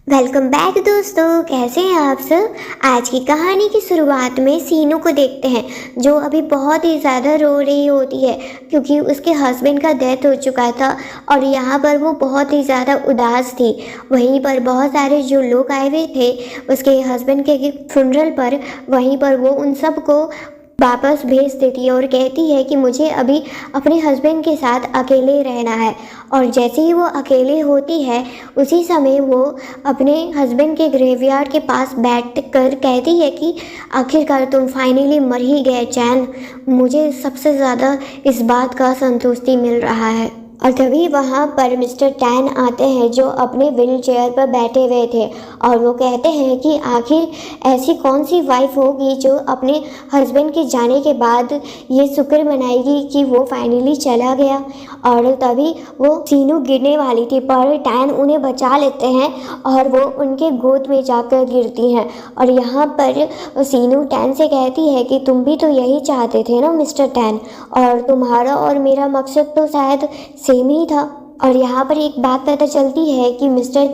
Welcome back दोस्तों, कैसे हैं आप सब। आज की कहानी की शुरुआत में सीनू को देखते हैं जो अभी बहुत ही ज़्यादा रो रही होती है क्योंकि उसके हस्बैंड का डेथ हो चुका था और यहाँ पर वो बहुत ही ज़्यादा उदास थी। वहीं पर बहुत सारे जो लोग आए हुए थे उसके हस्बैंड के फ्यूनरल पर, वहीं पर वो उन सब को वापस भेज देती है और कहती है कि मुझे अभी अपने हस्बैंड के साथ अकेले रहना है। और जैसे ही वो अकेले होती है उसी समय वो अपने हस्बैंड के ग्रेवयार्ड के पास बैठ कर कहती है कि आखिरकार तुम फाइनली मर ही गए चैन, मुझे सबसे ज़्यादा इस बात का संतुष्टि मिल रहा है। और तभी वहाँ पर मिस्टर टैन आते हैं जो अपने व्हील चेयर पर बैठे हुए थे और वो कहते हैं कि आखिर ऐसी कौन सी वाइफ होगी जो अपने हस्बैंड के जाने के बाद ये शुक्र मनाएगी कि वो फाइनली चला गया। और तभी वो सीनू गिरने वाली थी पर टैन उन्हें बचा लेते हैं और वो उनके गोद में जाकर गिरती हैं। और यहाँ पर सीनू टैन से कहती है कि तुम भी तो यही चाहते थे ना मिस्टर टैन, और तुम्हारा और मेरा मकसद तो शायद सेम ही था। और यहाँ पर एक बात पता चलती है कि मिस्टर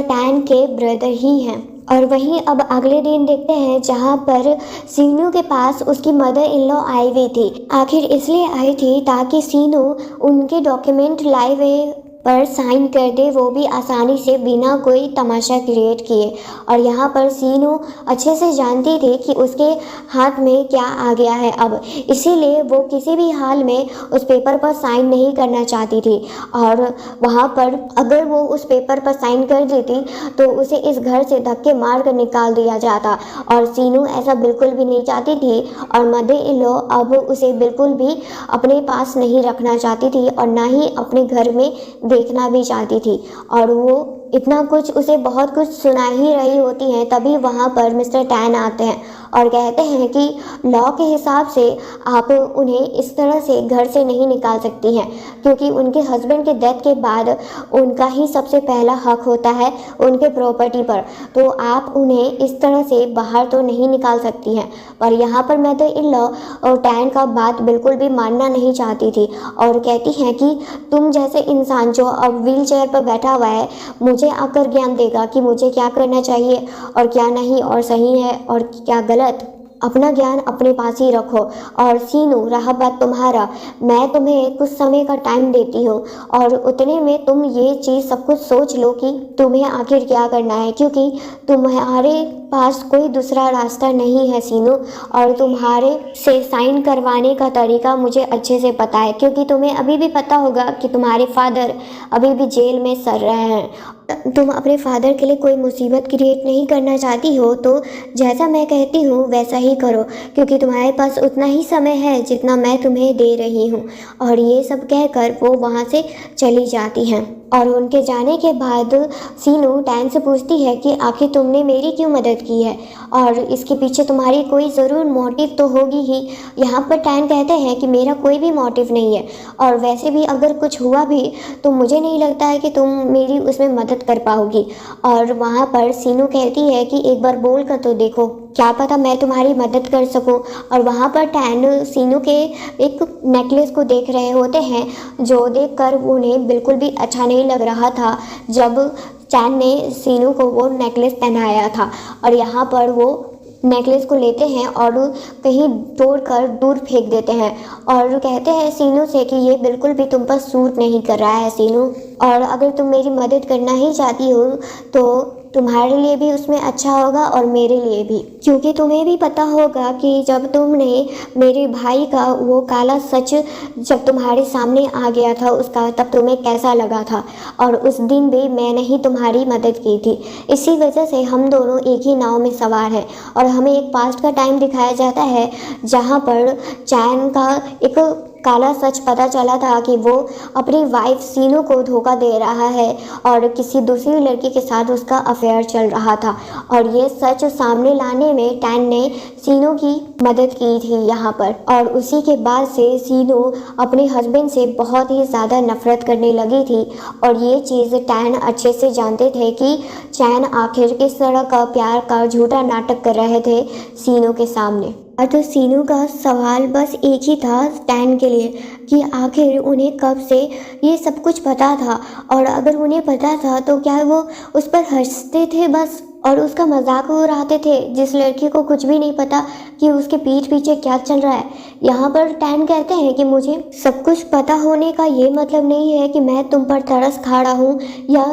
टैन के ब्रदर ही हैं। और वहीं अब अगले दिन देखते हैं जहाँ पर सीनू के पास उसकी मदर इन लॉ आई हुई थी। आखिर इसलिए आई थी ताकि सीनू उनके डॉक्यूमेंट लाए हुए पर साइन कर दे, वो भी आसानी से बिना कोई तमाशा क्रिएट किए। और यहाँ पर सीनू अच्छे से जानती थी कि उसके हाथ में क्या आ गया है अब, इसीलिए वो किसी भी हाल में उस पेपर पर साइन नहीं करना चाहती थी। और वहाँ पर अगर वो उस पेपर पर साइन कर देती तो उसे इस घर से धक्के मार कर निकाल दिया जाता और सीनू ऐसा बिल्कुल भी नहीं चाहती थी। और मदर इन लॉ अब उसे बिल्कुल भी अपने पास नहीं रखना चाहती थी और ना ही अपने घर में देखना भी चाहती थी। और वो इतना कुछ उसे बहुत कुछ सुना ही रही होती हैं। तभी वहाँ पर मिस्टर टैन आते हैं और कहते हैं कि लॉ के हिसाब से आप उन्हें इस तरह से घर से नहीं निकाल सकती हैं क्योंकि उनके हस्बैंड के डेथ के बाद उनका ही सबसे पहला हक होता है उनके प्रॉपर्टी पर, तो आप उन्हें इस तरह से बाहर तो नहीं निकाल सकती हैं। पर यहाँ पर मदर इन लॉ और टैन का बात बिल्कुल भी मानना नहीं चाहती थी और कहती हैं कि तुम जैसे इंसान जो अब व्हील चेयर पर बैठा हुआ है मुझे आकर ज्ञान देगा कि मुझे क्या करना चाहिए और क्या नहीं, और सही है और क्या गलत। अपना ज्ञान अपने पास ही रखो। और सीनू, रहा बात तुम्हारा, मैं तुम्हें कुछ समय का टाइम देती हूँ और उतने में तुम ये चीज़ सब कुछ सोच लो कि तुम्हें आखिर क्या करना है, क्योंकि तुम्हारे पास कोई दूसरा रास्ता नहीं है सीनू। और तुम्हारे से साइन करवाने का तरीका मुझे अच्छे से पता है क्योंकि तुम्हें अभी भी पता होगा कि तुम्हारे फादर अभी भी जेल में सड़ रहे हैं। तुम अपने फादर के लिए कोई मुसीबत क्रिएट नहीं करना चाहती हो तो जैसा मैं कहती हूँ वैसा ही करो क्योंकि तुम्हारे पास उतना ही समय है जितना मैं तुम्हें दे रही हूँ। और ये सब कहकर वो वहाँ से चली जाती हैं। और उनके जाने के बाद सीनू टैन से पूछती है कि आखिर तुमने मेरी क्यों मदद की है और इसके पीछे तुम्हारी कोई ज़रूर मोटिव तो होगी ही। यहाँ पर टैन कहते हैं कि मेरा कोई भी मोटिव नहीं है और वैसे भी अगर कुछ हुआ भी तो मुझे नहीं लगता है कि तुम मेरी उसमें मदद कर पाओगी। और वहाँ पर सीनू कहती है कि एक बार बोल कर तो देखो, क्या पता मैं तुम्हारी मदद कर सकूं। और वहाँ पर टैन सीनू के एक नेकलेस को देख रहे होते हैं जो देखकर उन्हें बिल्कुल भी अच्छा नहीं लग रहा था जब टैन ने सीनू को वो नेकलेस पहनाया था। और यहाँ पर वो नेकलेस को लेते हैं और कहीं तोड़कर दूर फेंक देते हैं और कहते हैं सीनू से कि ये बिल्कुल भी तुम पर सूट नहीं कर रहा है सीनू, और अगर तुम मेरी मदद करना ही चाहती हो तो तुम्हारे लिए भी उसमें अच्छा होगा और मेरे लिए भी, क्योंकि तुम्हें भी पता होगा कि जब तुमने मेरे भाई का वो काला सच जब तुम्हारे सामने आ गया था उसका, तब तुम्हें कैसा लगा था। और उस दिन भी मैंने ही तुम्हारी मदद की थी, इसी वजह से हम दोनों एक ही नाव में सवार हैं। और हमें एक पास्ट का टाइम दिखाया जाता है जहाँ पर चैन का एक काला सच पता चला था कि वो अपनी वाइफ सीनू को धोखा दे रहा है और किसी दूसरी लड़की के साथ उसका अफेयर चल रहा था। और ये सच सामने लाने में टैन ने सीनू की मदद की थी यहाँ पर। और उसी के बाद से सीनू अपने हस्बैंड से बहुत ही ज़्यादा नफरत करने लगी थी और ये चीज़ टैन अच्छे से जानते थे कि चैन आखिर किस तरह का प्यार का झूठा नाटक कर रहे थे सीनू के सामने। और तो सीनू का सवाल बस एक ही था टैन के लिए कि आखिर उन्हें कब से ये सब कुछ पता था, और अगर उन्हें पता था तो क्या वो उस पर हंसते थे बस और उसका मजाक उड़ाते थे, जिस लड़की को कुछ भी नहीं पता कि उसके पीठ पीछे क्या चल रहा है। यहाँ पर टैन कहते हैं कि मुझे सब कुछ पता होने का ये मतलब नहीं है कि मैं तुम पर तरस खा रहा हूँ या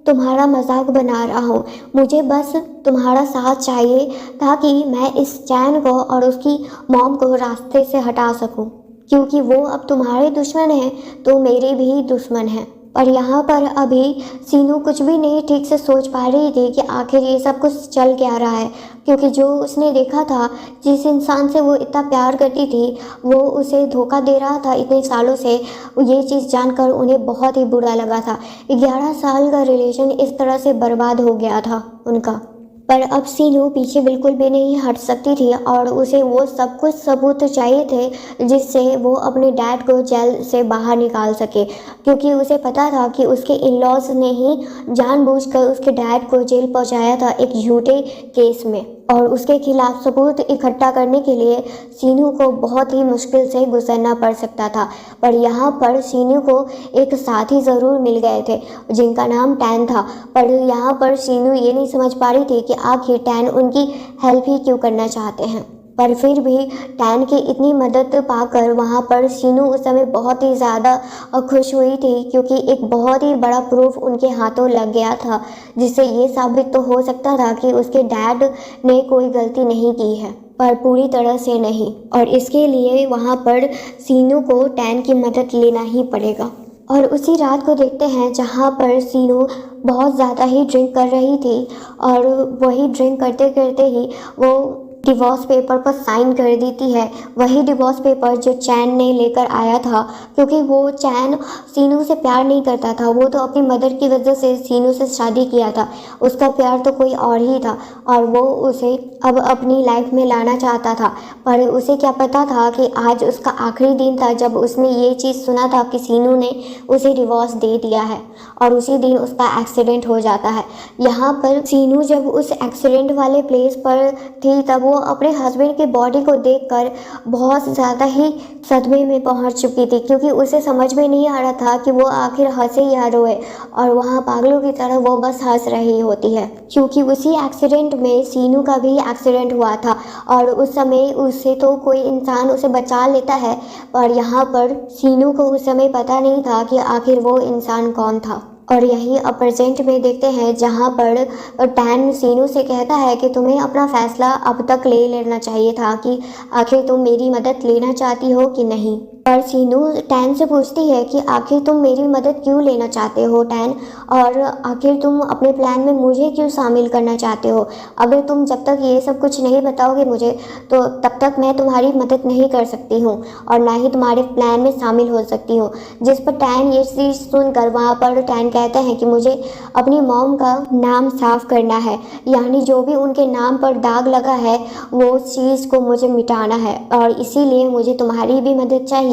तुम्हारा मजाक बना रहा हूँ। मुझे बस तुम्हारा साथ चाहिए ताकि मैं इस चैन को और उसकी मॉम को रास्ते से हटा सकूँ, क्योंकि वो अब तुम्हारे दुश्मन हैं तो मेरे भी दुश्मन हैं। पर यहाँ पर अभी सीनू कुछ भी नहीं ठीक से सोच पा रही थी कि आखिर ये सब कुछ चल क्या रहा है, क्योंकि जो उसने देखा था, जिस इंसान से वो इतना प्यार करती थी, वो उसे धोखा दे रहा था इतने सालों से। ये चीज़ जानकर उन्हें बहुत ही बुरा लगा था। 11 साल का रिलेशन इस तरह से बर्बाद हो गया था उनका। पर अब सीनू पीछे बिल्कुल भी नहीं हट सकती थी और उसे वो सब कुछ सबूत चाहिए थे जिससे वो अपने डैड को जेल से बाहर निकाल सके, क्योंकि उसे पता था कि उसके इन-लॉज ने ही जानबूझकर उसके डैड को जेल पहुंचाया था एक झूठे केस में, और उसके खिलाफ सबूत इकट्ठा करने के लिए सीनू को बहुत ही मुश्किल से गुजरना पड़ सकता था। पर यहाँ पर सीनू को एक साथी ज़रूर मिल गए थे जिनका नाम टैन था। पर यहाँ पर सीनू ये नहीं समझ पा रही थी कि आखिर टैन उनकी हेल्प ही क्यों करना चाहते हैं। पर फिर भी टैन की इतनी मदद पाकर वहाँ पर सीनू उस समय बहुत ही ज़्यादा खुश हुई थी, क्योंकि एक बहुत ही बड़ा प्रूफ उनके हाथों लग गया था जिससे ये साबित तो हो सकता था कि उसके डैड ने कोई गलती नहीं की है, पर पूरी तरह से नहीं। और इसके लिए वहाँ पर सीनू को टैन की मदद लेना ही पड़ेगा। और उसी रात को देखते हैं जहाँ पर सीनू बहुत ज़्यादा ही ड्रिंक कर रही थी, और वही ड्रिंक करते करते ही वो डिवोर्स पेपर पर साइन कर देती है। वही डिवोर्स पेपर जो चैन ने लेकर आया था, क्योंकि वो चैन सीनू से प्यार नहीं करता था। वो तो अपनी मदर की वजह से सीनू से शादी किया था, उसका प्यार तो कोई और ही था और वो उसे अब अपनी लाइफ में लाना चाहता था। पर उसे क्या पता था कि आज उसका आखिरी दिन था जब उसने ये चीज़ सुना था कि सीनू ने उसे डिवोर्स दे दिया है, और उसी दिन उसका एक्सीडेंट हो जाता है। यहाँ पर सीनू जब उस एक्सीडेंट वाले प्लेस पर थी तब वो अपने हस्बैंड की बॉडी को देखकर बहुत ज़्यादा ही सदमे में पहुंच चुकी थी, क्योंकि उसे समझ में नहीं आ रहा था कि वो आखिर हंसे या रोए, और वहाँ पागलों की तरह वो बस हंस रही होती है, क्योंकि उसी एक्सीडेंट में सीनू का भी एक्सीडेंट हुआ था और उस समय उससे तो कोई इंसान उसे बचा लेता है, पर यहाँ पर सीनू को उस समय पता नहीं था कि आखिर वो इंसान कौन था। और यही अब प्रेजेंट में देखते हैं जहाँ पर टैन सीनू से कहता है कि तुम्हें अपना फैसला अब तक ले लेना चाहिए था कि आखिर तुम मेरी मदद लेना चाहती हो कि नहीं। पर सीनू टैन से पूछती है कि आखिर तुम मेरी मदद क्यों लेना चाहते हो टैन, और आखिर तुम अपने प्लान में मुझे क्यों शामिल करना चाहते हो। अगर तुम जब तक ये सब कुछ नहीं बताओगे मुझे तो तब तक मैं तुम्हारी मदद नहीं कर सकती हूँ और ना ही तुम्हारे प्लान में शामिल हो सकती हूँ। जिस पर टैन ये चीज़ सुनकर वहाँ पर टैन कहते हैं कि मुझे अपनी मॉम का नाम साफ करना है, यानी जो भी उनके नाम पर दाग लगा है वो उस चीज़ को मुझे मिटाना है, और इसीलिए मुझे तुम्हारी भी मदद चाहिए,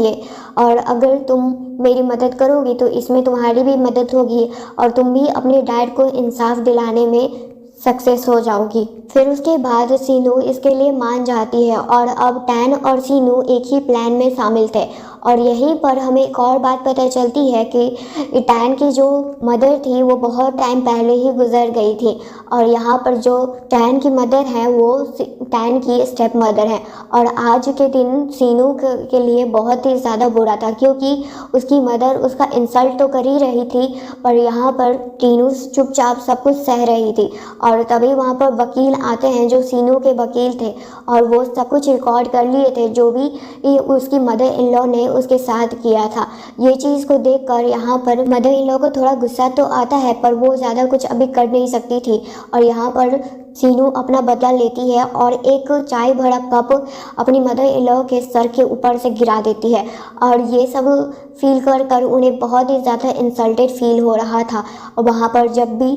और अगर तुम मेरी मदद करोगी तो इसमें तुम्हारी भी मदद होगी और तुम भी अपने डैड को इंसाफ दिलाने में सक्सेस हो जाओगी। फिर उसके बाद सीनू इसके लिए मान जाती है और अब टैन और सीनू एक ही प्लान में शामिल थे। और यहीं पर हमें एक और बात पता चलती है कि टैन की जो मदर थी वो बहुत टाइम पहले ही गुजर गई थी, और यहाँ पर जो टैन की मदर है वो टैन की स्टेप मदर है। और आज के दिन सीनू के लिए बहुत ही ज़्यादा बुरा था, क्योंकि उसकी मदर उसका इंसल्ट तो कर ही रही थी पर यहाँ पर टीनू चुपचाप सब कुछ सह रही थी। और तभी वहाँ पर वकील आते हैं जो सीनू के वकील थे, और वो सब कुछ रिकॉर्ड कर लिए थे जो भी उसकी मदर इन लॉ ने उसके साथ किया था। ये चीज़ को देखकर यहाँ पर मदर इन लॉ को थोड़ा गुस्सा तो आता है पर वो ज़्यादा कुछ अभी कर नहीं सकती थी, और यहाँ पर सीनू अपना बदला लेती है और एक चाय भरा कप अपनी मदर इन लॉ के सर के ऊपर से गिरा देती है। और ये सब फील कर कर उन्हें बहुत ही ज़्यादा इंसल्टेड फील हो रहा था। और वहाँ पर जब भी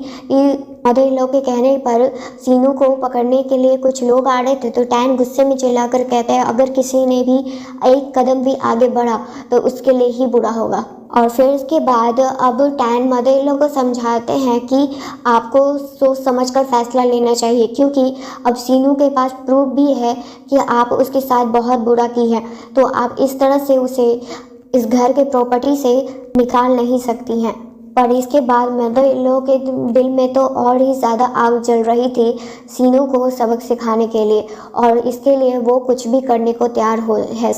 मदर इन लॉ के कहने पर सीनू को पकड़ने के लिए कुछ लोग आ रहे थे तो टैन गुस्से में चिल्लाकर कहते हैं अगर किसी ने भी एक कदम भी आगे बढ़ा तो उसके लिए ही बुरा होगा। और फिर उसके बाद अब टैन मदर इन लॉ को समझाते हैं कि आपको सोच समझ कर फैसला लेना चाहिए, क्योंकि अब सीनू के पास प्रूफ भी है कि आप उसके साथ बहुत बुरा की है, तो आप इस तरह से उसे इस घर के प्रॉपर्टी से निकाल नहीं सकती हैं। पर इसके बाद मदर इन लॉ के दिल में तो और ही ज़्यादा आग जल रही थी सीनू को सबक सिखाने के लिए, और इसके लिए वो कुछ भी करने को तैयार हो है।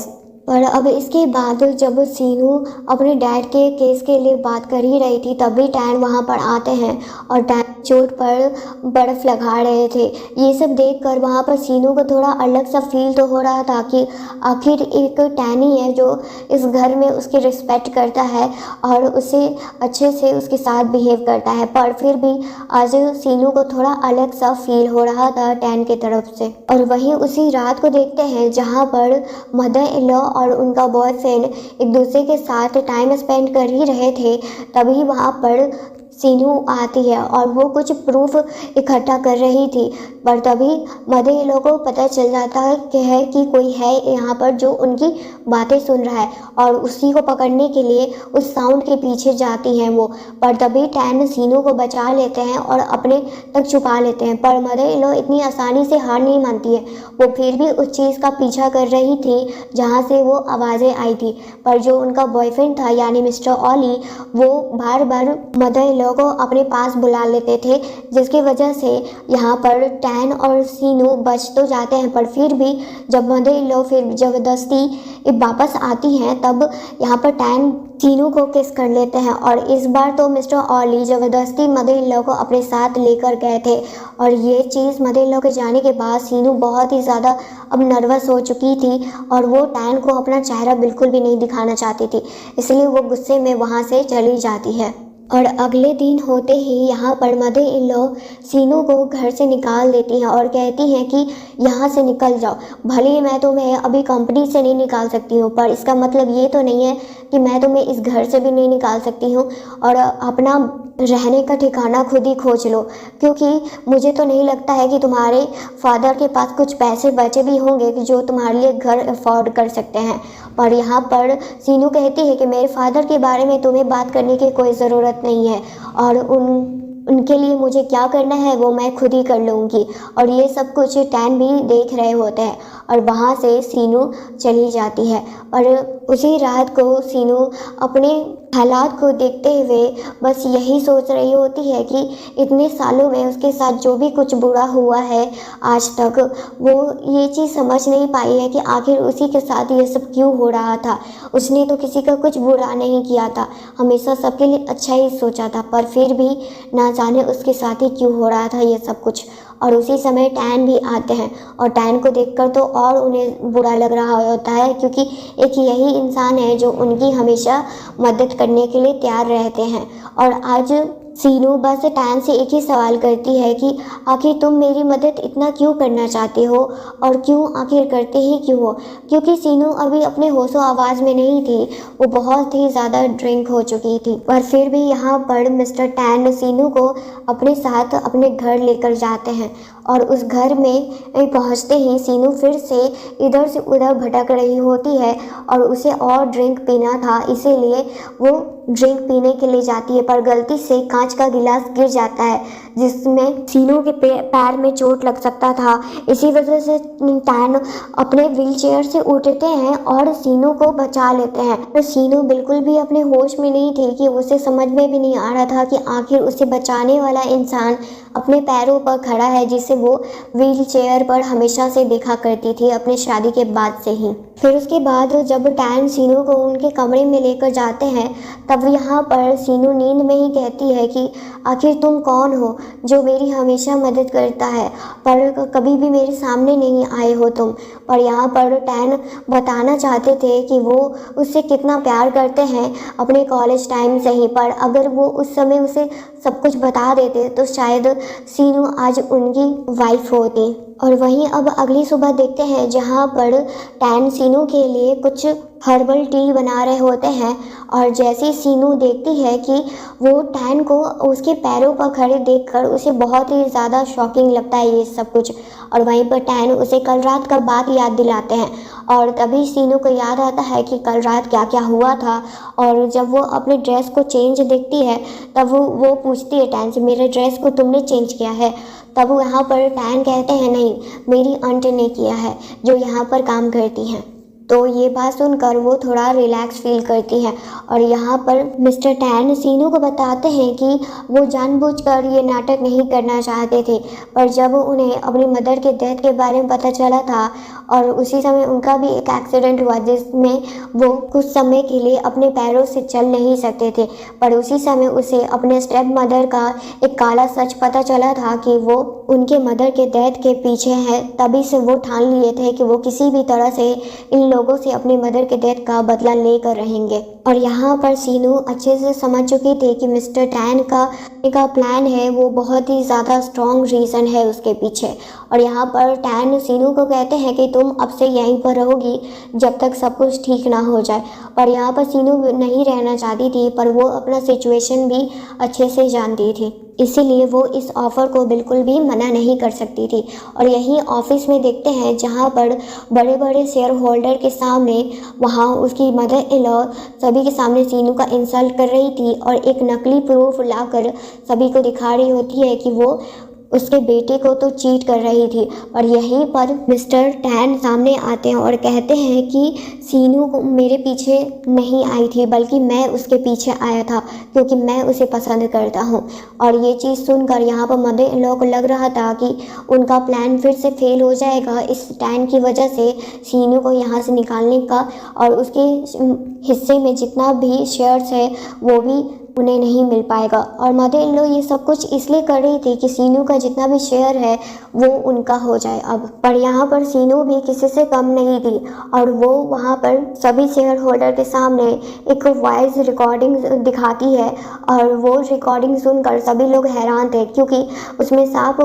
पर अब इसके बाद जब सीनू अपने डैड के केस के लिए बात कर ही रही थी, तभी टैन वहाँ पर आते हैं और टैन चोट पर बर्फ़ लगा रहे थे। ये सब देखकर वहाँ पर सीनू को थोड़ा अलग सा फील तो हो रहा था कि आखिर एक टैन ही है जो इस घर में उसकी रिस्पेक्ट करता है और उसे अच्छे से उसके साथ बिहेव करता है, पर फिर भी आज सीनू को थोड़ा अलग सा फील हो रहा था टैन की तरफ से। और वहीं उसी रात को देखते हैं जहाँ पर मदर इन लॉ और उनका बॉयफ्रेंड एक दूसरे के साथ टाइम स्पेंड कर ही रहे थे, तभी वहाँ पर सीनू आती है और वो कुछ प्रूफ इकट्ठा कर रही थी। पर तभी मदर इन लॉ को पता चल जाता है कि कोई है यहाँ पर जो उनकी बातें सुन रहा है, और उसी को पकड़ने के लिए उस साउंड के पीछे जाती हैं वो। पर तभी टैन सीनू को बचा लेते हैं और अपने तक छुपा लेते हैं, पर मदर इन लॉ इतनी आसानी से हार नहीं मानती है। वो फिर भी उस चीज़ का पीछा कर रही थी जहाँ से वो आवाज़ें आई थी, पर जो उनका बॉयफ्रेंड था यानी मिस्टर ऑली, वो बार बार मदर इन लॉ को अपने पास बुला लेते थे, जिसकी वजह से यहाँ पर टैन और सीनू बच तो जाते हैं। पर फिर भी जब मदर इन लॉ फिर ज़बरदस्ती वापस आती हैं, तब यहाँ पर टैन सीनू को किस कर लेते हैं, और इस बार तो मिस्टर ऑली ज़बरदस्ती मदर इन लॉ को अपने साथ लेकर गए थे। और ये चीज़ मदर इन लॉ के जाने के बाद सीनू बहुत ही ज़्यादा अब नर्वस हो चुकी थी और वो टैन को अपना चेहरा बिल्कुल भी नहीं दिखाना चाहती थी, इसलिए वो गुस्से में वहाँ से चली जाती है। और अगले दिन होते ही यहाँ पर मदर इन लॉ सीनू को घर से निकाल देती हैं और कहती हैं कि यहाँ से निकल जाओ। भले ही मैं तुम्हें अभी कंपनी से नहीं निकाल सकती हूँ, पर इसका मतलब ये तो नहीं है कि मैं तुम्हें इस घर से भी नहीं निकाल सकती हूँ, और अपना रहने का ठिकाना खुद ही खोज लो, क्योंकि मुझे तो नहीं लगता है कि तुम्हारे फादर के पास कुछ पैसे बचे भी होंगे कि जो तुम्हारे लिए घर अफोर्ड कर सकते हैं। पर यहाँ पर सीनू कहती है कि मेरे फादर के बारे में तुम्हें बात करने की कोई ज़रूरत नहीं है, और उनके लिए मुझे क्या करना है वो मैं खुद ही कर लूँगी। और ये सब कुछ टैन भी देख रहे होते हैं, और वहाँ से सीनू चली जाती है। और उसी रात को सीनू अपने हालात को देखते हुए बस यही सोच रही होती है कि इतने सालों में उसके साथ जो भी कुछ बुरा हुआ है आज तक, वो ये चीज़ समझ नहीं पाई है कि आखिर उसी के साथ ये सब क्यों हो रहा था। उसने तो किसी का कुछ बुरा नहीं किया था, हमेशा सबके लिए अच्छा ही सोचा था, पर फिर भी ना जाने उसके साथ ही क्यों हो रहा था ये सब कुछ। और उसी समय टैन भी आते हैं, और टैन को देखकर तो और उन्हें बुरा लग रहा होता है, क्योंकि एक यही इंसान है जो उनकी हमेशा मदद करने के लिए तैयार रहते हैं। और आज सीनू बस टैन से एक ही सवाल करती है कि आखिर तुम मेरी मदद इतना क्यों करना चाहते हो, और क्यों आखिर करते ही क्यों हो। क्योंकि सीनू अभी अपने होशो आवाज़ में नहीं थी, वो बहुत ही ज़्यादा ड्रिंक हो चुकी थी। पर फिर भी यहाँ पर मिस्टर टैन सीनू को अपने साथ अपने घर लेकर जाते हैं, और उस घर में पहुँचते ही सीनू फिर से इधर से उधर भटक रही होती है, और उसे और ड्रिंक पीना था, इसीलिए वो ड्रिंक पीने के लिए जाती है, पर गलती से कांच का गिलास गिर जाता है, जिसमें सीनू के पैर में चोट लग सकता था। इसी वजह से टैन अपने व्हीलचेयर से उठते हैं और सीनू को बचा लेते हैं। तो सीनू बिल्कुल भी अपने होश में नहीं थी कि उसे समझ में भी नहीं आ रहा था कि आखिर उसे बचाने वाला इंसान अपने पैरों पर खड़ा है, जिसे वो व्हीलचेयर पर हमेशा से देखा करती थी अपनी शादी के बाद से ही। फिर उसके बाद जब टैन सीनू को उनके कमरे में लेकर जाते हैं, तब यहाँ पर सीनू नींद में ही कहती है कि आखिर तुम कौन हो जो मेरी हमेशा मदद करता है, पर कभी भी मेरे सामने नहीं आए हो तुम। पर यहाँ पर टैन बताना चाहते थे कि वो उससे कितना प्यार करते हैं अपने कॉलेज टाइम से ही, पर अगर वो उस समय उसे सब कुछ बता देते तो शायद सीनू आज उनकी वाइफ होती। और वहीं अब अगली सुबह देखते हैं जहाँ पर टैन सीनू के लिए कुछ हर्बल टी बना रहे होते हैं। और जैसे ही सीनू देखती है कि वो टैन को उसके पैरों पर खड़े देखकर उसे बहुत ही ज़्यादा शॉकिंग लगता है ये सब कुछ। और वहीं पर टैन उसे कल रात का बात याद दिलाते हैं और तभी सीनू को याद आता है कि कल रात क्या क्या हुआ था। और जब वो अपने ड्रेस को चेंज देखती है तब वो पूछती है टैन से, मेरे ड्रेस को तुमने चेंज किया है? तब वो यहाँ पर टैन कहते हैं, नहीं, मेरी आंटी ने किया है जो यहाँ पर काम करती हैं। तो ये बात सुनकर वो थोड़ा रिलैक्स फील करती है। और यहाँ पर मिस्टर टैन सीनू को बताते हैं कि वो जानबूझकर ये नाटक नहीं करना चाहते थे, पर जब उन्हें अपनी मदर के डेथ के बारे में पता चला था और उसी समय उनका भी एक एक्सीडेंट हुआ जिसमें वो कुछ समय के लिए अपने पैरों से चल नहीं सकते थे, पर उसी समय उसे अपने स्टेप मदर का एक काला सच पता चला था कि वो उनके मदर के डेथ के पीछे है। तभी से वो ठान लिए थे कि वो किसी भी तरह से इन लोगों से अपनी मदर के डेथ का बदला लेकर रहेंगे। और यहाँ पर सीनू अच्छे से समझ चुकी थी कि मिस्टर टैन का प्लान है, वो बहुत ही ज़्यादा स्ट्रॉन्ग रीज़न है उसके पीछे। और यहाँ पर टैन सीनू को कहते हैं कि तुम अब से यहीं पर रहोगी जब तक सब कुछ ठीक ना हो जाए। पर यहाँ पर सीनू नहीं रहना चाहती थी, पर वो अपना सिचुएशन भी अच्छे से जानती थी, इसीलिए वो इस ऑफ़र को बिल्कुल भी मना नहीं कर सकती थी। और यहीं ऑफिस में देखते हैं जहाँ पर बड़े बड़े शेयर होल्डर के सामने वहाँ उसकी मदर इन लॉ सभी के सामने सीनू का इंसल्ट कर रही थी और एक नकली प्रूफ लाकर सभी को दिखा रही होती है कि वो उसके बेटे को तो चीट कर रही थी। और यहीं पर मिस्टर टैन सामने आते हैं और कहते हैं कि सीनू को मेरे पीछे नहीं आई थी, बल्कि मैं उसके पीछे आया था क्योंकि मैं उसे पसंद करता हूँ। और ये चीज़ सुनकर यहाँ पर मदर इन लॉ को लग रहा था कि उनका प्लान फिर से फेल हो जाएगा इस टैन की वजह से, सीनू को यहाँ से निकालने का, और उसके हिस्से में जितना भी शेयर्स है वो भी उन्हें नहीं मिल पाएगा। और मदर इन लॉ ये सब कुछ इसलिए कर रही थी कि सीनू का जितना भी शेयर है वो उनका हो जाए अब। पर यहाँ पर सीनू भी किसी से कम नहीं थी और वो वहाँ पर सभी शेयर होल्डर के सामने एक वॉइस रिकॉर्डिंग दिखाती है। और वो रिकॉर्डिंग सुनकर सभी लोग हैरान थे क्योंकि उसमें साफ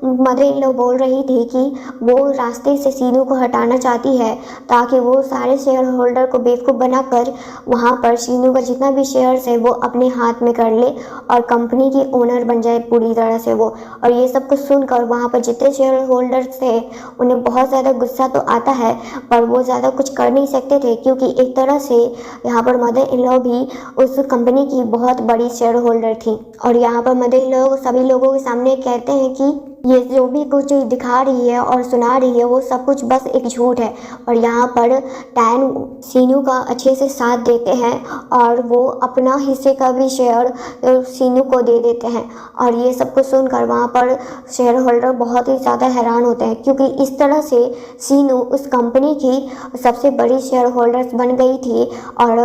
मदर इन लॉ बोल रही थी कि वो रास्ते से सीनू को हटाना चाहती है ताकि वो सारे शेयर होल्डर को बेवकूफ़ बनाकर वहाँ पर सीनू का जितना भी शेयर्स है वो अपने हाथ में कर ले और कंपनी की ओनर बन जाए पूरी तरह से वो। और ये सब कुछ सुनकर वहाँ पर जितने शेयर होल्डर्स थे उन्हें बहुत ज़्यादा गुस्सा तो आता है, पर वो ज़्यादा कुछ कर नहीं सकते थे क्योंकि एक तरह से यहाँ पर मदर इन लॉ भी उस कंपनी की बहुत बड़ी शेयर होल्डर थी। और यहाँ पर मदर इन लॉ सभी लोगों के सामने कहते हैं कि ये जो भी कुछ दिखा रही है और सुना रही है वो सब कुछ बस एक झूठ है। और यहाँ पर टैन सीनू का अच्छे से साथ देते हैं और वो अपना हिस्से का भी शेयर सीनू को दे देते हैं। और ये सब कुछ सुनकर वहाँ पर शेयर होल्डर बहुत ही ज़्यादा हैरान होते हैं क्योंकि इस तरह से सीनू उस कंपनी की सबसे बड़ी शेयर होल्डर्स बन गई थी। और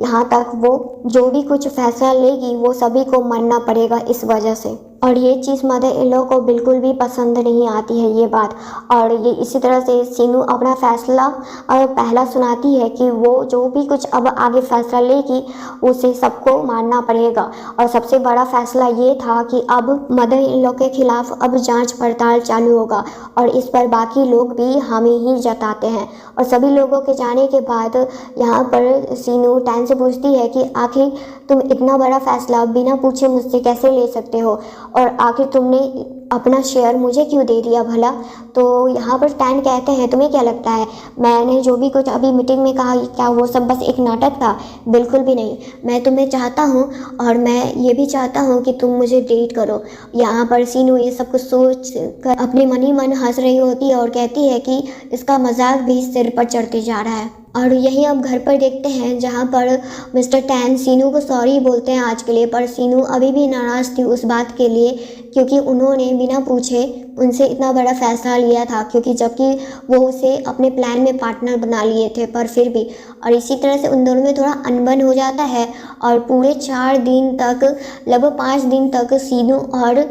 यहाँ तक वो जो भी कुछ फैसला लेगी वो सभी को मानना पड़ेगा इस वजह से। और ये चीज़ मदर इन लॉ को बिल्कुल भी पसंद नहीं आती है ये बात। और ये इसी तरह से सीनू अपना फैसला पहला सुनाती है कि वो जो भी कुछ अब आगे फैसला लेगी उसे सबको मानना पड़ेगा। और सबसे बड़ा फैसला ये था कि अब मदर इन लॉ के खिलाफ अब जांच पड़ताल चालू होगा और इस पर बाकी लोग भी हामी ही जताते हैं। और सभी लोगों के जाने के बाद यहाँ पर सीनू टैन से पूछती है कि आखिर तुम इतना बड़ा फैसला बिना पूछे मुझसे कैसे ले सकते हो और आखिर तुमने अपना शेयर मुझे क्यों दे दिया भला। तो यहाँ पर टैन कहते हैं तुम्हें क्या लगता है मैंने जो भी कुछ अभी मीटिंग में कहा क्या वो सब बस एक नाटक था? बिल्कुल भी नहीं, मैं तुम्हें चाहता हूँ और मैं ये भी चाहता हूँ कि तुम मुझे डेट करो। यहाँ पर सीनू ये सब कुछ सोच कर अपने मन ही मन हंस रही होती है और कहती है कि इसका मजाक भी सिर पर चढ़ते जा रहा है। और यहीं अब घर पर देखते हैं जहाँ पर मिस्टर टैन सीनू को सॉरी बोलते हैं आज के लिए, पर सीनू अभी भी नाराज़ थी उस बात के लिए क्योंकि उन्होंने बिना पूछे उनसे इतना बड़ा फैसला लिया था, क्योंकि जबकि वो उसे अपने प्लान में पार्टनर बना लिए थे पर फिर भी। और इसी तरह से उन दोनों में थोड़ा अनबन हो जाता है और पूरे 4 दिन तक लगभग 5 दिन तक सीनू और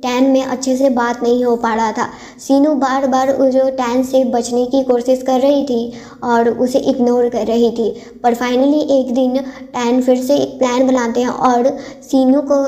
टैन में अच्छे से बात नहीं हो पा रहा था। सीनू बार बार जो टैन से बचने की कोशिश कर रही थी और उसे इग्नोर कर रही थी, पर फाइनली एक दिन टैन फिर से एक प्लान बनाते हैं और सीनू को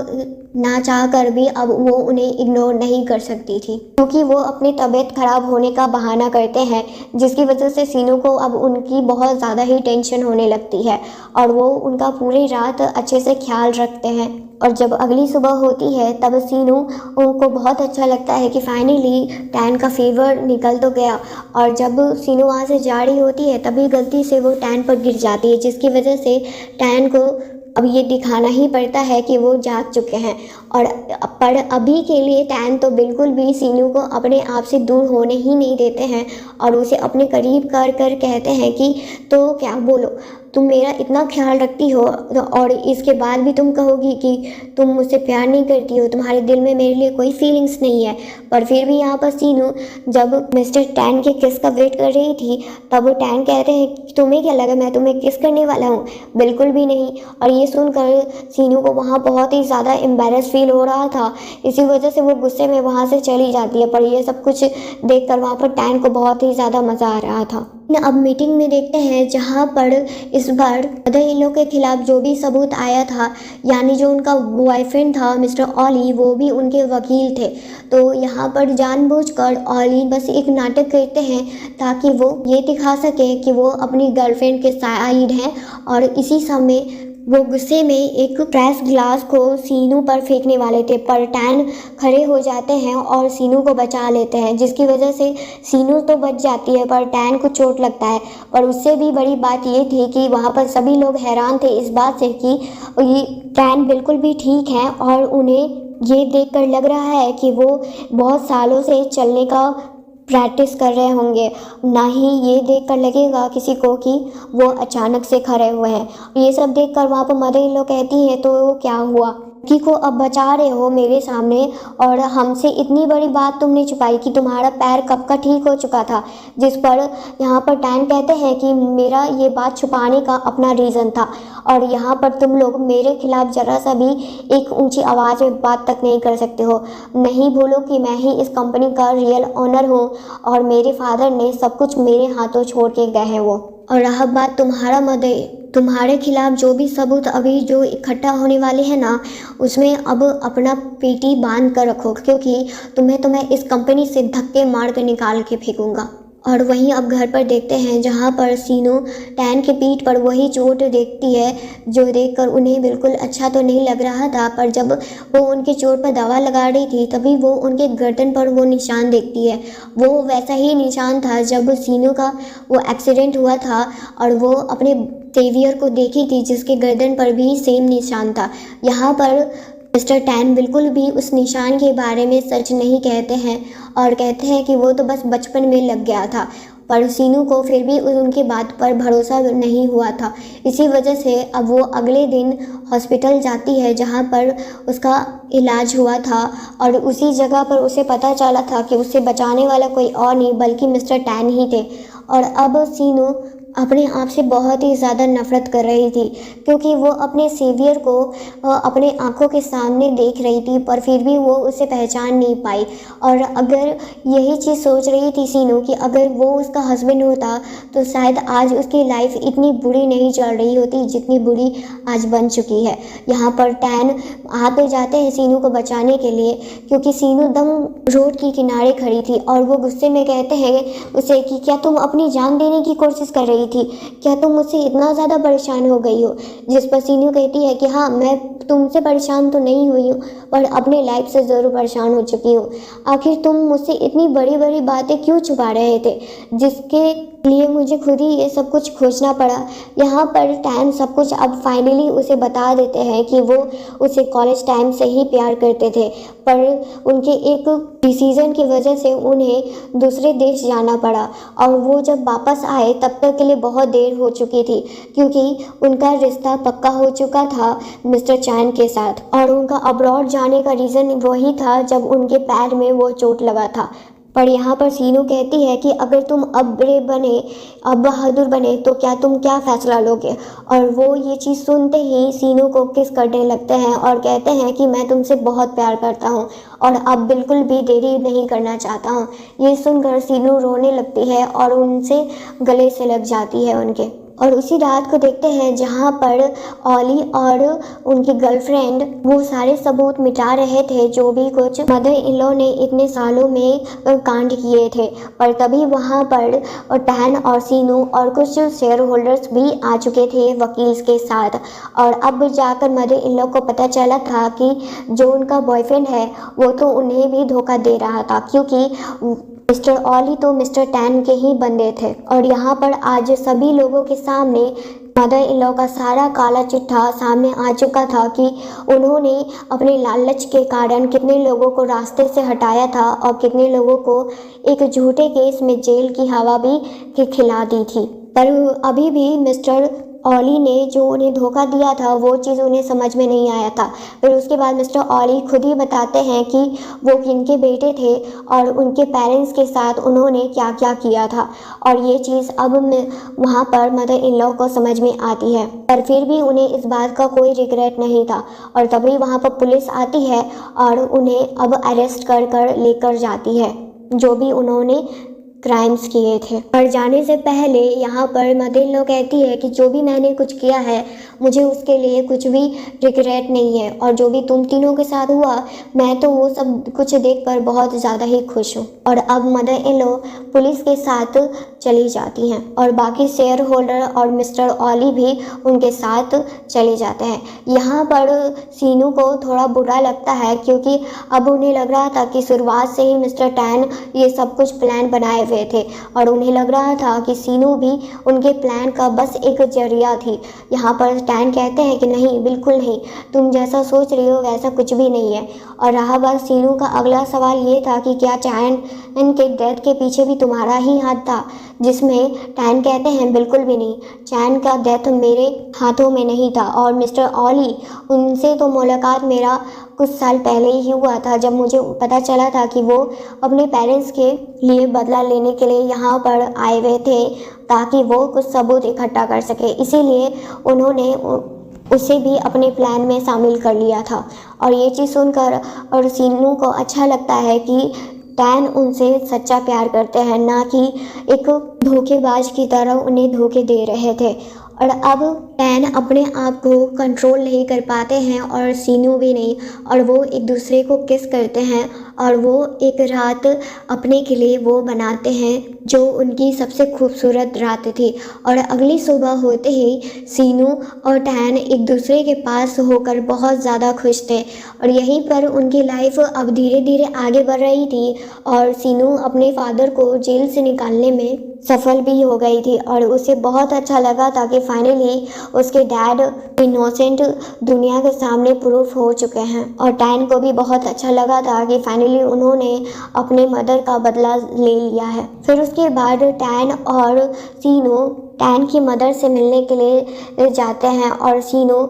ना चाह कर भी अब वो उन्हें इग्नोर नहीं कर सकती थी, क्योंकि वो अपनी तबीयत खराब होने का बहाना करते हैं, जिसकी वजह से सीनू को अब उनकी बहुत ज़्यादा ही टेंशन होने लगती है और वो उनका पूरी रात अच्छे से ख्याल रखते हैं। और जब अगली सुबह होती है तब सीनू को बहुत अच्छा लगता है कि फाइनली टैन का फीवर निकल तो गया। और जब सीनू वहाँ से जा रही होती है तभी गलती से वो टैन पर गिर जाती है, जिसकी वजह से टैन को अब ये दिखाना ही पड़ता है कि वो जाग चुके हैं। और पर अभी के लिए टैन तो बिल्कुल भी सीनू को अपने आप से दूर होने ही नहीं देते हैं और उसे अपने करीब कर कर कहते हैं कि तो क्या बोलो, तुम मेरा इतना ख्याल रखती हो और इसके बाद भी तुम कहोगी कि तुम मुझसे प्यार नहीं करती हो, तुम्हारे दिल में मेरे लिए कोई फीलिंग्स नहीं है। पर फिर भी यहाँ पर सीनू जब मिस्टर टैन के किस का वेट कर रही थी तब टैन कहते हैं कि तुम्हें क्या लगा मैं तुम्हें किस करने वाला हूँ, बिल्कुल भी नहीं। और ये सुनकर सीनू को वहाँ बहुत ही ज़्यादा एम्बेरस फील हो रहा था, इसी वजह से वो गुस्से में वहाँ से चली जाती है। पर ये सब कुछ देखकर वहाँ पर टैन को बहुत ही ज़्यादा मज़ा आ रहा था। अब मीटिंग में देखते हैं जहाँ पर इस बार मदर इन लॉ के खिलाफ जो भी सबूत आया था, यानी जो उनका बॉयफ्रेंड था मिस्टर ऑली, वो भी उनके वकील थे। तो यहाँ पर जानबूझकर ऑली बस एक नाटक करते हैं ताकि वो ये दिखा सके कि वो अपनी गर्लफ्रेंड के साइड हैं। और इसी समय वो गुस्से में एक ट्रैश ग्लास को सीनू पर फेंकने वाले थे, पर टैन खड़े हो जाते हैं और सीनू को बचा लेते हैं, जिसकी वजह से सीनू तो बच जाती है पर टैन को चोट लगता है। पर उससे भी बड़ी बात ये थी कि वहाँ पर सभी लोग हैरान थे इस बात से कि ये टैन बिल्कुल भी ठीक है और उन्हें ये देखकर लग रहा है कि वो बहुत सालों से चलने का प्रैक्टिस कर रहे होंगे, ना ही ये देखकर लगेगा किसी को कि वो अचानक से खड़े हुए हैं। ये सब देखकर वहाँ पर मदर इन लॉ कहती है तो क्या हुआ की को अब बचा रहे हो मेरे सामने और हमसे इतनी बड़ी बात तुमने छुपाई कि तुम्हारा पैर कब का ठीक हो चुका था। जिस पर यहाँ पर टैन कहते हैं कि मेरा ये बात छुपाने का अपना रीज़न था और यहाँ पर तुम लोग मेरे खिलाफ ज़रा सा भी एक ऊंची आवाज़ में बात तक नहीं कर सकते हो। नहीं भूलो कि मैं ही इस कंपनी का रियल ओनर हूँ और मेरे फादर ने सब कुछ मेरे हाथों छोड़ के गए हैं वो। और रहा बात तुम्हारे खिलाफ जो भी सबूत अभी जो इकट्ठा होने वाले हैं ना, उसमें अब अपना पेटी बांध कर रखो, क्योंकि तुम्हें इस कंपनी से धक्के मार कर निकाल के फेंकूंगा। और वहीं अब घर पर देखते हैं जहाँ पर सीनू टैन के पीठ पर वही चोट देखती है जो देखकर उन्हें बिल्कुल अच्छा तो नहीं लग रहा था। पर जब वो उनके चोट पर दवा लगा रही थी तभी वो उनके गर्दन पर वो निशान देखती है। वो वैसा ही निशान था जब सीनू का वो एक्सीडेंट हुआ था और वो अपने सेवियर को देखी थी जिसके गर्दन पर भी सेम निशान था। यहाँ पर मिस्टर टैन बिल्कुल भी उस निशान के बारे में सच नहीं कहते हैं और कहते हैं कि वो तो बस बचपन में लग गया था। पर सीनू को फिर भी उनकी बात पर भरोसा नहीं हुआ था। इसी वजह से अब वो अगले दिन हॉस्पिटल जाती है जहाँ पर उसका इलाज हुआ था और उसी जगह पर उसे पता चला था कि उसे बचाने वाला कोई और नहीं बल्कि मिस्टर टैन ही थे। और अब सीनू अपने आप से बहुत ही ज़्यादा नफ़रत कर रही थी, क्योंकि वो अपने सेवियर को अपने आंखों के सामने देख रही थी पर फिर भी वो उसे पहचान नहीं पाई। और अगर यही चीज़ सोच रही थी सीनू कि अगर वो उसका हस्बैंड होता तो शायद आज उसकी लाइफ इतनी बुरी नहीं चल रही होती जितनी बुरी आज बन चुकी है। यहाँ पर टैन आ तो जाते हैं सीनू को बचाने के लिए, क्योंकि सीनू दम रोड के किनारे खड़ी थी और वो गुस्से में कहते हैं उसे कि क्या तुम अपनी जान देने की कोशिश कर रही थी, क्या तुम मुझसे इतना ज़्यादा परेशान हो गई हो। जिस पर सीनू कहती है कि हाँ, मैं तुमसे परेशान तो नहीं हुई हूँ पर अपने लाइफ से ज़रूर परेशान हो चुकी हूँ। आखिर तुम मुझसे इतनी बड़ी बड़ी बातें क्यों छुपा रहे थे जिसके लिए मुझे खुद ही ये सब कुछ खोजना पड़ा। यहाँ पर टैन सब कुछ अब फाइनली उसे बता देते हैं कि वो उसे कॉलेज टाइम से ही प्यार करते थे, पर उनके एक डिसीज़न की वजह से उन्हें दूसरे देश जाना पड़ा और वो जब वापस आए तब तक के लिए बहुत देर हो चुकी थी, क्योंकि उनका रिश्ता पक्का हो चुका था मिस्टर चैन के साथ। और उनका अब्रॉड जाने का रीज़न वही था जब उनके पैर में वो चोट लगा था। पर यहाँ पर सीनू कहती है कि अगर तुम अब बहादुर बने तो क्या फ़ैसला लोगे। और वो ये चीज़ सुनते ही सीनू को किस करने लगते हैं और कहते हैं कि मैं तुमसे बहुत प्यार करता हूँ और अब बिल्कुल भी देरी नहीं करना चाहता हूँ। ये सुनकर सीनू रोने लगती है और उनसे गले से लग जाती है उनके। और उसी रात को देखते हैं जहाँ पर ऑली और उनकी गर्लफ्रेंड वो सारे सबूत मिटा रहे थे जो भी कुछ मदर इन लॉ ने इतने सालों में कांड किए थे। पर तभी वहाँ पर टैन और सीनू और कुछ शेयर होल्डर्स भी आ चुके थे वकील के साथ। और अब जाकर मदर इन लॉ को पता चला था कि जो उनका बॉयफ्रेंड है वो तो उन्हें भी धोखा दे रहा था, क्योंकि मिस्टर ऑली तो मिस्टर टैन के ही बंदे थे। और यहाँ पर आज सभी लोगों के सामने मदर इन लॉ का सारा काला चिट्ठा सामने आ चुका था कि उन्होंने अपने लालच के कारण कितने लोगों को रास्ते से हटाया था और कितने लोगों को एक झूठे केस में जेल की हवा भी खिला दी थी। पर अभी भी मिस्टर ऑली ने जो उन्हें धोखा दिया था वो चीज़ उन्हें समझ में नहीं आया था। फिर उसके बाद मिस्टर ऑली खुद ही बताते हैं कि वो किनके बेटे थे और उनके पेरेंट्स के साथ उन्होंने क्या क्या किया था। और ये चीज़ अब वहाँ पर मदर इन लॉ को समझ में आती है, पर फिर भी उन्हें इस बात का कोई रिग्रेट नहीं था। और तभी वहाँ पर पुलिस आती है और उन्हें अब अरेस्ट कर लेकर जाती है जो भी उन्होंने क्राइम्स किए थे। पर जाने से पहले यहाँ पर मदर इन लॉ कहती है कि जो भी मैंने कुछ किया है मुझे उसके लिए कुछ भी रिग्रेट नहीं है, और जो भी तुम तीनों के साथ हुआ मैं तो वो सब कुछ देखकर बहुत ज़्यादा ही खुश हूँ। और अब मदर इन लॉ पुलिस के साथ चली जाती हैं और बाकी शेयर होल्डर और मिस्टर ऑली भी उनके साथ चले जाते हैं। यहाँ पर सीनू को थोड़ा बुरा लगता है, क्योंकि अब उन्हें लग रहा था कि शुरुआत से ही मिस्टर टैन ये सब कुछ प्लान बनाए हुए थे और उन्हें लग रहा था कि सीनू भी उनके प्लान का बस एक जरिया थी। यहाँ पर टैन कहते हैं कि नहीं, बिल्कुल नहीं, तुम जैसा सोच रही हो वैसा कुछ भी नहीं है। और रहा बात सीनू का अगला सवाल ये था कि क्या टैन के डेथ के पीछे भी तुम्हारा ही हाथ था, जिसमें टैन कहते हैं बिल्कुल भी नहीं, चैन का डेथ मेरे हाथों में नहीं था। और मिस्टर ऑली उनसे तो मुलाकात मेरा कुछ साल पहले ही हुआ था, जब मुझे पता चला था कि वो अपने पेरेंट्स के लिए बदला लेने के लिए यहाँ पर आए हुए थे ताकि वो कुछ सबूत इकट्ठा कर सके। इसीलिए उन्होंने उसे भी अपने प्लान में शामिल कर लिया था। और ये चीज़ सुनकर और सीनू को अच्छा लगता है कि टैन उनसे सच्चा प्यार करते हैं, ना कि एक धोखेबाज की तरह उन्हें धोखे दे रहे थे। और अब टैन अपने आप को कंट्रोल नहीं कर पाते हैं और सीनू भी नहीं, और वो एक दूसरे को किस करते हैं और वो एक रात अपने के लिए वो बनाते हैं जो उनकी सबसे खूबसूरत रात थी। और अगली सुबह होते ही सीनू और टैन एक दूसरे के पास होकर बहुत ज़्यादा खुश थे और यहीं पर उनकी लाइफ अब धीरे धीरे आगे बढ़ रही थी। और सीनू अपने फादर को जेल से निकालने में सफल भी हो गई थी और उसे बहुत अच्छा लगा था कि फाइनली उसके डैड इनोसेंट दुनिया के सामने प्रूफ हो चुके हैं। और टैन को भी बहुत अच्छा लगा था कि फाइनली उन्होंने अपने मदर का बदला ले लिया है। फिर उसके बाद टैन और सीनू टैन की मदर से मिलने के लिए जाते हैं और सीनू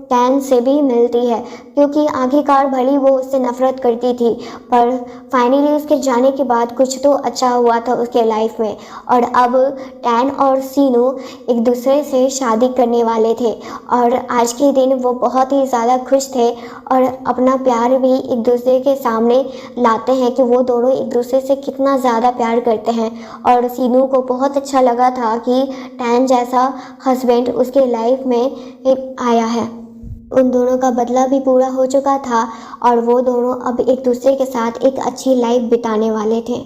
टैन से भी मिलती है, क्योंकि आखिरकार भली वो उससे नफरत करती थी, पर फाइनली उसके जाने के बाद कुछ तो अच्छा हुआ था उसके लाइफ में। और अब टैन और सीनू एक दूसरे से शादी करने वाले थे और आज के दिन वो बहुत ही ज़्यादा खुश थे और अपना प्यार भी एक दूसरे के सामने लाते हैं कि वो दोनों एक दूसरे से कितना ज़्यादा प्यार करते हैं। और सीनू को बहुत अच्छा लगा था कि टैन जैसा हस्बैंड उसके लाइफ में आया है। उन दोनों का बदला भी पूरा हो चुका था और वो दोनों अब एक दूसरे के साथ एक अच्छी लाइफ बिताने वाले थे।